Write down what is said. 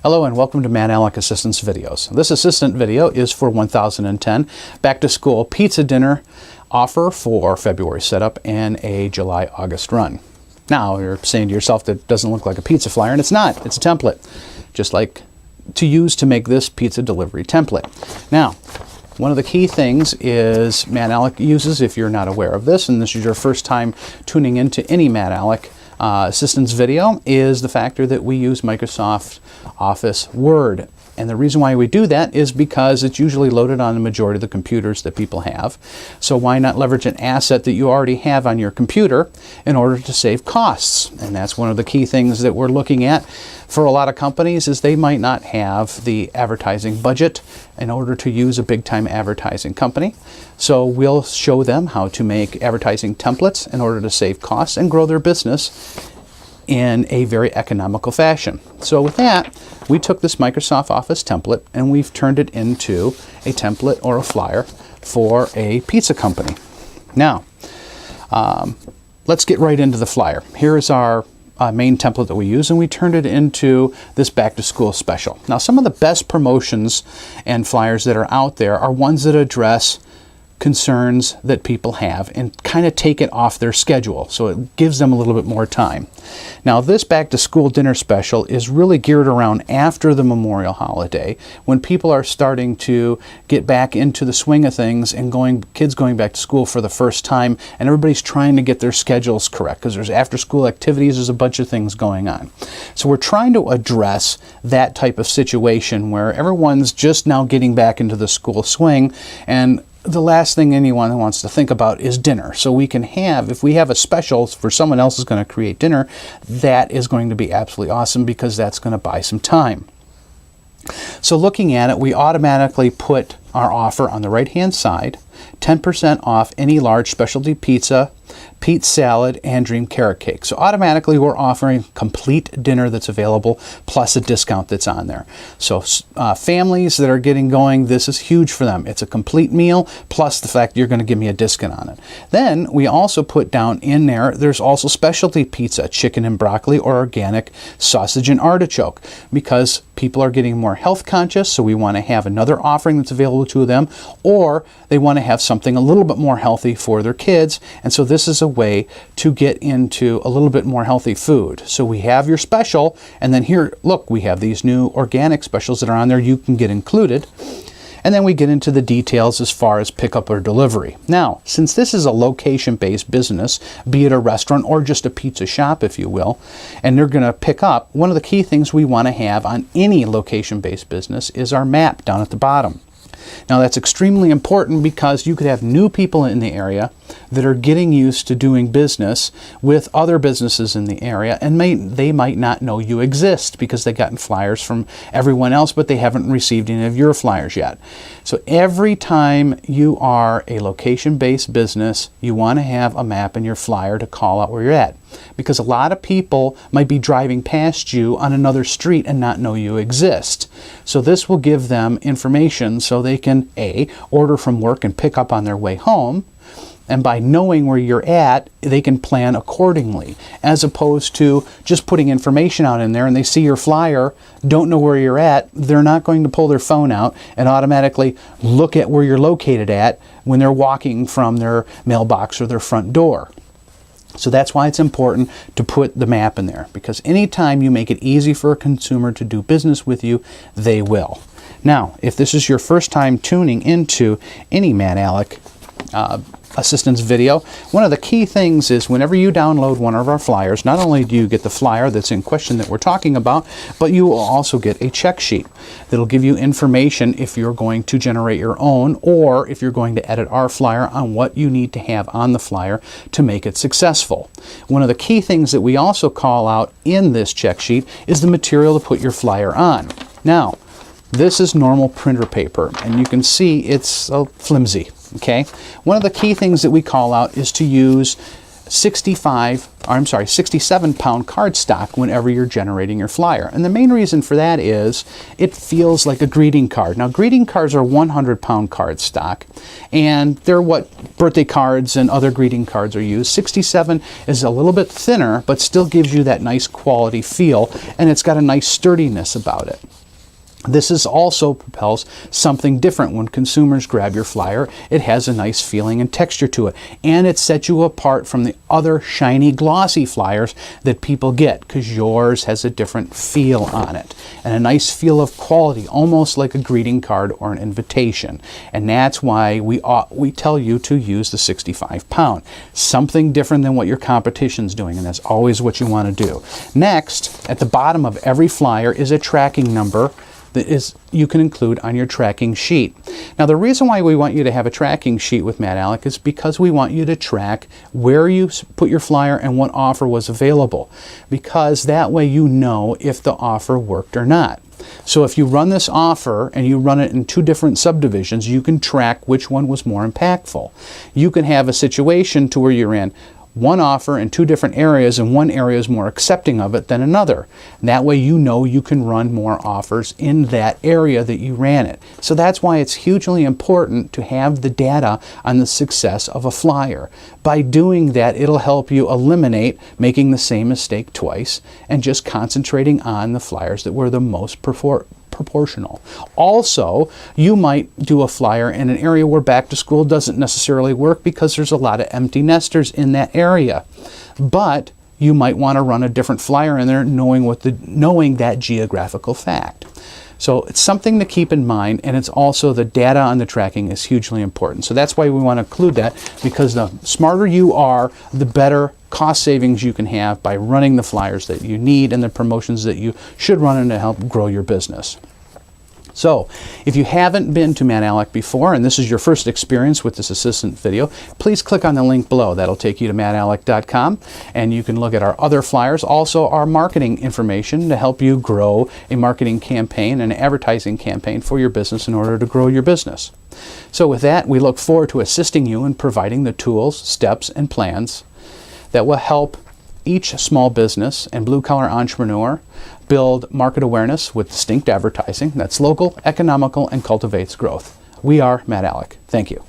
Hello and welcome to MadAlec Assistance Videos. This assistant video is for 1010 Back to School Pizza Dinner offer for February setup and a July-August run. Now you're saying to yourself that it doesn't look like a pizza flyer, and it's not. It's a template, just like to use to make this pizza delivery template. Now, one of the key things is MadAlec uses, if you're not aware of this, and this is your first time tuning into any MadAlec assistance video, is the factor that we use Microsoft Office Word. And the reason why we do that is because it's usually loaded on the majority of the computers that people have. So why not leverage an asset that you already have on your computer in order to save costs? And that's one of the key things that we're looking at for a lot of companies, is they might not have the advertising budget in order to use a big-time advertising company. So we'll show them how to make advertising templates in order to save costs and grow their business in a very economical fashion. So with that, we took this Microsoft Office template and we've turned it into a template or a flyer for a pizza company. Now, let's get right into the flyer. Here is our main template that we use, and we turned it into this back to school special. Now, some of the best promotions and flyers that are out there are ones that address concerns that people have and kind of take it off their schedule, so it gives them a little bit more time. Now, this back to school dinner special is really geared around after the Memorial holiday, when people are starting to get back into the swing of things and kids going back to school for the first time, and everybody's trying to get their schedules correct because there's after school activities, there's a bunch of things going on. So we're trying to address that type of situation where everyone's just now getting back into the school swing, and the last thing anyone wants to think about is dinner. So we can have, if we have a special for someone else is going to create dinner, that is going to be absolutely awesome because that's going to buy some time. So looking at it, we automatically put our offer on the right-hand side, 10% off any large specialty pizza, Pete's salad, and dream carrot cake. So automatically we're offering complete dinner that's available plus a discount that's on there. So families that are getting going, this is huge for them. It's a complete meal plus the fact you're going to give me a discount on it. Then we also put down in there's also specialty pizza, chicken and broccoli, or organic sausage and artichoke, because people are getting more health conscious, so we want to have another offering that's available to them, or they want to have something a little bit more healthy for their kids, and so this is a way to get into a little bit more healthy food. So we have your special, and then here, look, we have these new organic specials that are on there you can get included. And then we get into the details as far as pickup or delivery. Now, since this is a location-based business, be it a restaurant or just a pizza shop, if you will, and they're going to pick up, one of the key things we want to have on any location-based business is our map down at the bottom. Now, that's extremely important because you could have new people in the area that are getting used to doing business with other businesses in the area, and they might not know you exist because they've gotten flyers from everyone else, but they haven't received any of your flyers yet. So every time you are a location-based business, you want to have a map in your flyer to call out where you're at, because a lot of people might be driving past you on another street and not know you exist. So this will give them information so they can A, order from work and pick up on their way home, and by knowing where you're at, they can plan accordingly, as opposed to just putting information out in there and they see your flyer, don't know where you're at, they're not going to pull their phone out and automatically look at where you're located at when they're walking from their mailbox or their front door. So that's why it's important to put the map in there, because anytime you make it easy for a consumer to do business with you, they will. Now, if this is your first time tuning into any MadAlec assistance video, one of the key things is whenever you download one of our flyers, not only do you get the flyer that's in question that we're talking about, but you will also get a check sheet that'll give you information if you're going to generate your own, or if you're going to edit our flyer, on what you need to have on the flyer to make it successful. One of the key things that we also call out in this check sheet is the material to put your flyer on. Now, this is normal printer paper, and you can see it's flimsy. Okay, one of the key things that we call out is to use 67-pound cardstock whenever you're generating your flyer. And the main reason for that is it feels like a greeting card. Now, greeting cards are 100-pound cardstock, and they're what birthday cards and other greeting cards are used. 67 is a little bit thinner, but still gives you that nice quality feel, and it's got a nice sturdiness about it. This is also propels something different when consumers grab your flyer. It has a nice feeling and texture to it, and it sets you apart from the other shiny, glossy flyers that people get, because yours has a different feel on it and a nice feel of quality, almost like a greeting card or an invitation. And that's why we tell you to use the 65-pound, something different than what your competition's doing, and that's always what you want to do. Next, at the bottom of every flyer is a tracking number that you can include on your tracking sheet. Now, the reason why we want you to have a tracking sheet with MadAlec is because we want you to track where you put your flyer and what offer was available, because that way you know if the offer worked or not. So if you run this offer and you run it in 2 different subdivisions, you can track which one was more impactful. You can have a situation to where you're in one offer in 2 different areas, and one area is more accepting of it than another. And that way you know you can run more offers in that area that you ran it. So that's why it's hugely important to have the data on the success of a flyer. By doing that, it'll help you eliminate making the same mistake twice and just concentrating on the flyers that were the most proportional. Also, you might do a flyer in an area where back to school doesn't necessarily work because there's a lot of empty nesters in that area. But you might want to run a different flyer in there knowing that geographical fact. So it's something to keep in mind, and it's also the data on the tracking is hugely important. So that's why we want to include that, because the smarter you are, the better cost savings you can have by running the flyers that you need and the promotions that you should run in to help grow your business. So, if you haven't been to MadAlec before and this is your first experience with this assistant video, please click on the link below. That'll take you to madalec.com, and you can look at our other flyers, also our marketing information to help you grow a marketing campaign and advertising campaign for your business in order to grow your business. So with that, we look forward to assisting you in providing the tools, steps, and plans that will help each small business and blue-collar entrepreneur build market awareness with distinct advertising that's local, economical, and cultivates growth. We are MadAlec. Thank you.